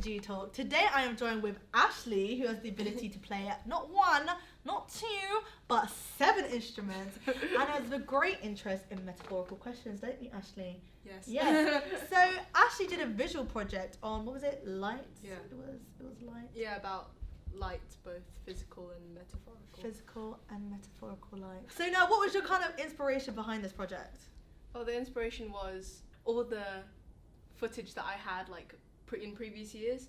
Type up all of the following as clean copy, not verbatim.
Do Talk. Today I am joined with Ashley, who has the ability to play not one, not two, but 7 instruments, and has a great interest in metaphorical questions, don't you, Ashley? Yes. Yes. So Ashley did a visual project on, what was it? Light? Yeah. It was light. Yeah, about light, both physical and metaphorical. Physical and metaphorical light. So now, what was your kind of inspiration behind this project? Oh, the inspiration was all the footage that I had, like, in previous years.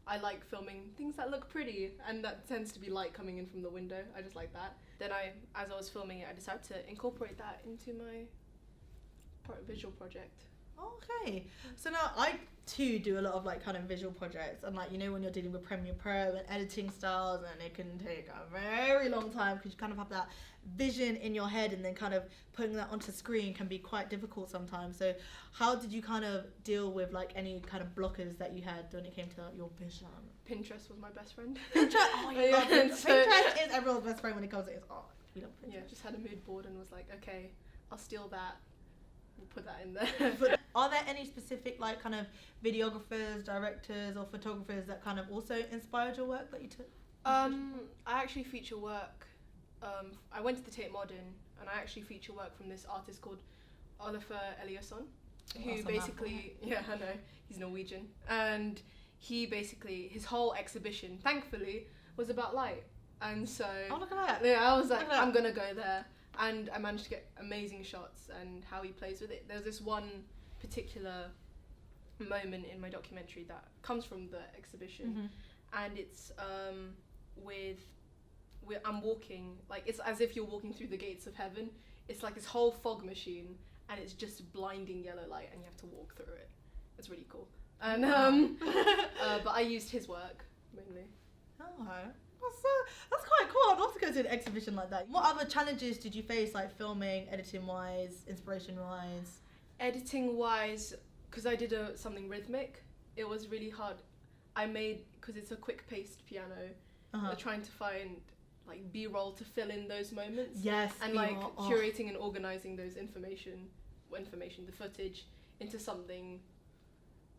I like filming things that look pretty, and that tends to be light coming in from the window. I just like that. Then as I was filming it, I decided to incorporate that into my visual project. Okay, so now I too do a lot of like kind of visual projects, and like, you know, when you're dealing with Premiere Pro and editing styles, and it can take a very long time because you kind of have that vision in your head, and then kind of putting that onto screen can be quite difficult sometimes. So how did you kind of deal with like any kind of blockers that you had when it came to your vision? Pinterest was my best friend. Pinterest, oh yeah, Pinterest is everyone's best friend when it comes to we love Pinterest. Yeah, just had a mood board and was like, okay, I'll steal that. We'll put that in there. But are there any specific like kind of videographers, directors, or photographers that kind of also inspired your work that you took? I actually feature work. I went to the Tate Modern, and I actually feature work from this artist called Oliver Eliasson, who basically, yeah, I know, he's Norwegian, and he basically, his whole exhibition, thankfully, was about light. And so, oh, look at that. Yeah, I was like, I'm gonna go there. And I managed to get amazing shots, and how he plays with it. There's this one particular moment in my documentary that comes from the exhibition, and it's I'm walking, like, it's as if you're walking through the gates of heaven. It's like this whole fog machine, and it's just blinding yellow light, and you have to walk through it. It's really cool. And but I used his work mainly. Oh, that's quite cool. I'd love to go to an exhibition like that. What other challenges did you face, like filming, editing wise, inspiration wise? Editing wise, because I did something rhythmic, it was really hard. I made, because it's a quick paced piano, trying to find like B-roll to fill in those moments. Yes. And like curating and organizing those the footage into something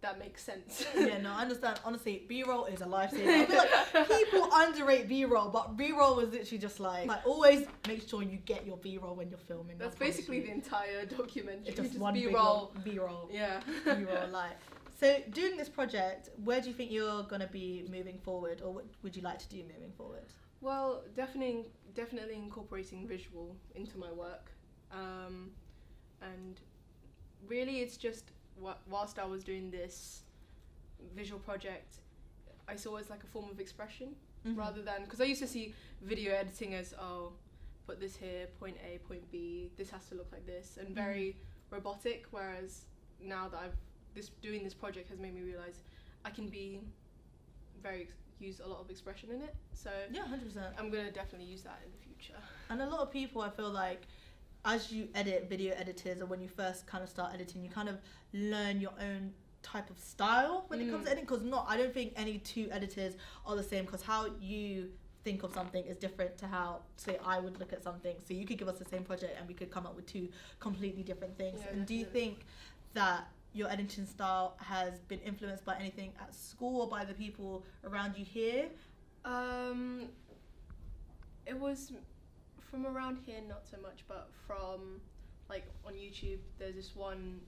that makes sense. Yeah, no, I understand. Honestly, B-roll is a lifesaver. I feel like people underrate B-roll, but B-roll was literally just like always make sure you get your B-roll when you're filming. That's basically the entire documentary. It's just one B-roll. B-roll. Yeah. B-roll, like. So doing this project, where do you think you're going to be moving forward, or what would you like to do moving forward? Well, definitely incorporating visual into my work. And really it's just, whilst I was doing this visual project, I saw it as like a form of expression, rather than, because I used to see video editing as, oh, put this here, point A, point B, this has to look like this, and very robotic, whereas now that doing this project has made me realise I can use a lot of expression in it. So yeah, 100%. I'm going to definitely use that in the future. And a lot of people, I feel like, as you edit video editors, or when you first kind of start editing, you kind of learn your own type of style when it comes to editing, because I don't think any two editors are the same, because how you think of something is different to how, say, I would look at something. So you could give us the same project and we could come up with 2 completely different things. Yeah, and do you think that your editing style has been influenced by anything at school or by the people around you here? It was from around here, not so much, but from, like, on YouTube, there's this one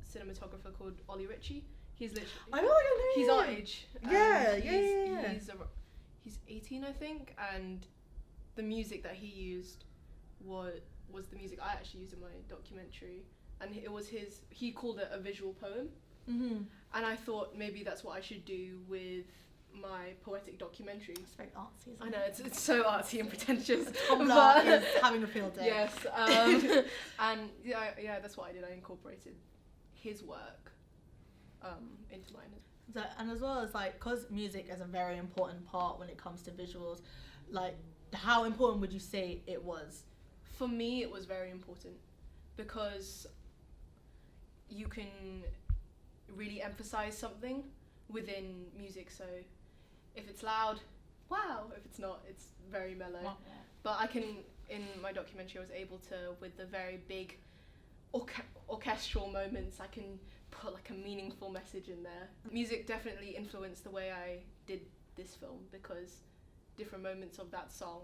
cinematographer called Ollie Ritchie. He's literally, I know your name. He's our age. Yeah. He's 18, I think, and the music that he used was the music I actually used in my documentary, and he called it a visual poem. And I thought maybe that's what I should do with my poetic documentary. It's very artsy, isn't it? I know, it's so artsy and pretentious. Tumblr is having a field day. Yes, and yeah, that's what I did. I incorporated his work into mine. So, and as well as, like, because music is a very important part when it comes to visuals, like, how important would you say it was? For me, it was very important, because you can really emphasize something within music. So if it's loud, wow. If it's not, it's very mellow. Yeah. But in my documentary, I was able to, with the very big orchestral moments, I can put like a meaningful message in there. Music definitely influenced the way I did this film, because different moments of that song,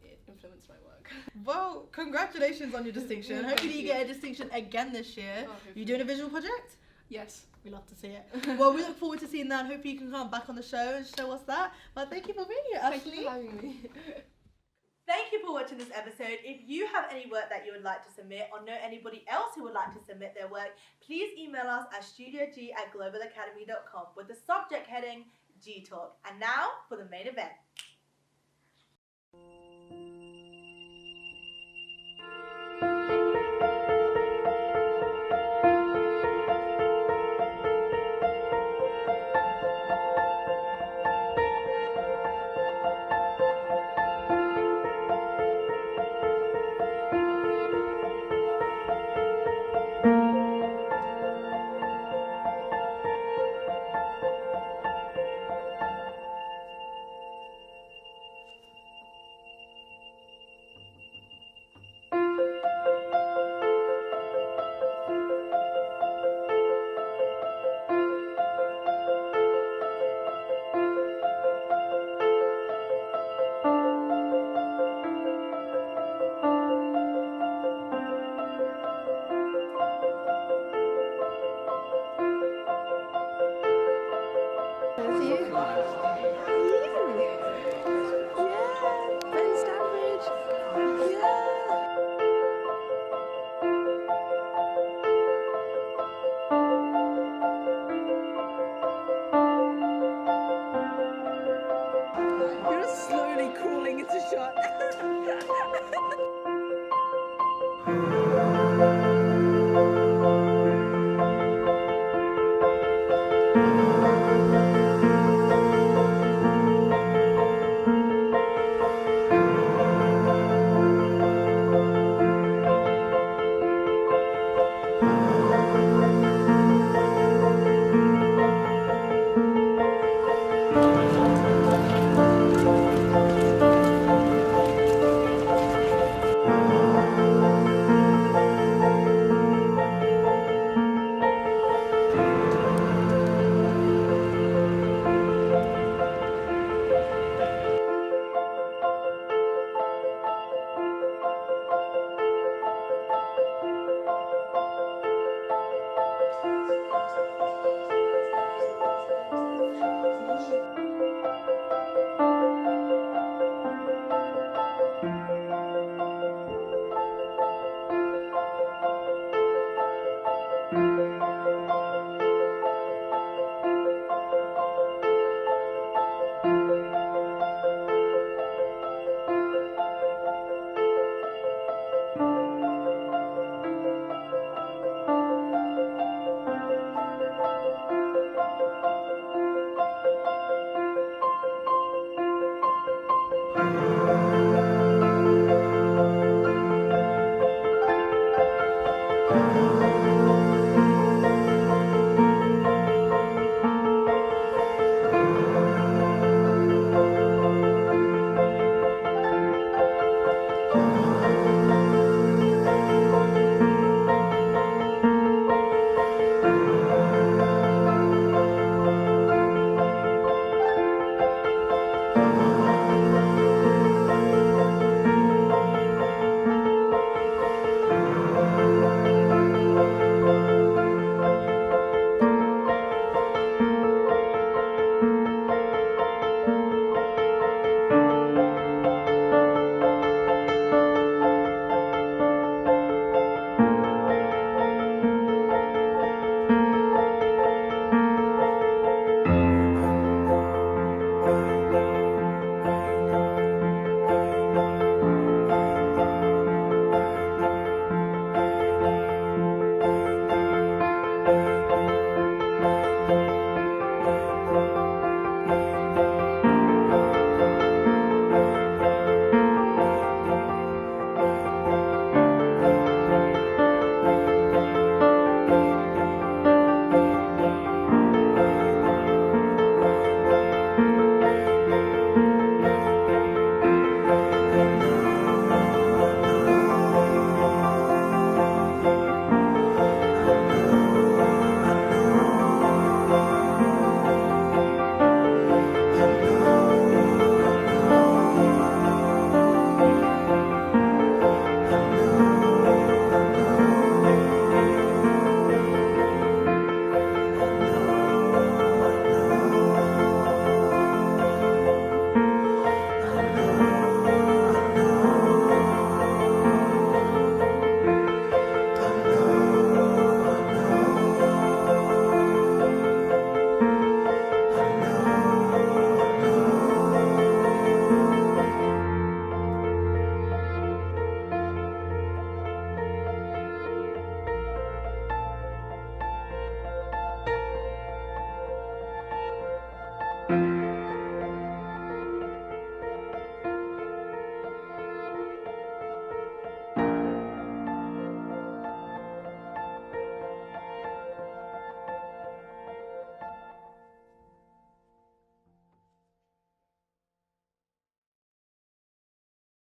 it influenced my work. Well, congratulations on your distinction. Hopefully you get a distinction again this year. You doing a visual project? Yes. We love to see it. Well, we look forward to seeing that, and hopefully you can come back on the show and show us that. But thank you for being here, Ashley. Thank you for having me. Thank you for watching this episode. If you have any work that you would like to submit, or know anybody else who would like to submit their work, please email us at studiog@globalacademy.com with the subject heading G Talk. And now for the main event. Thank you.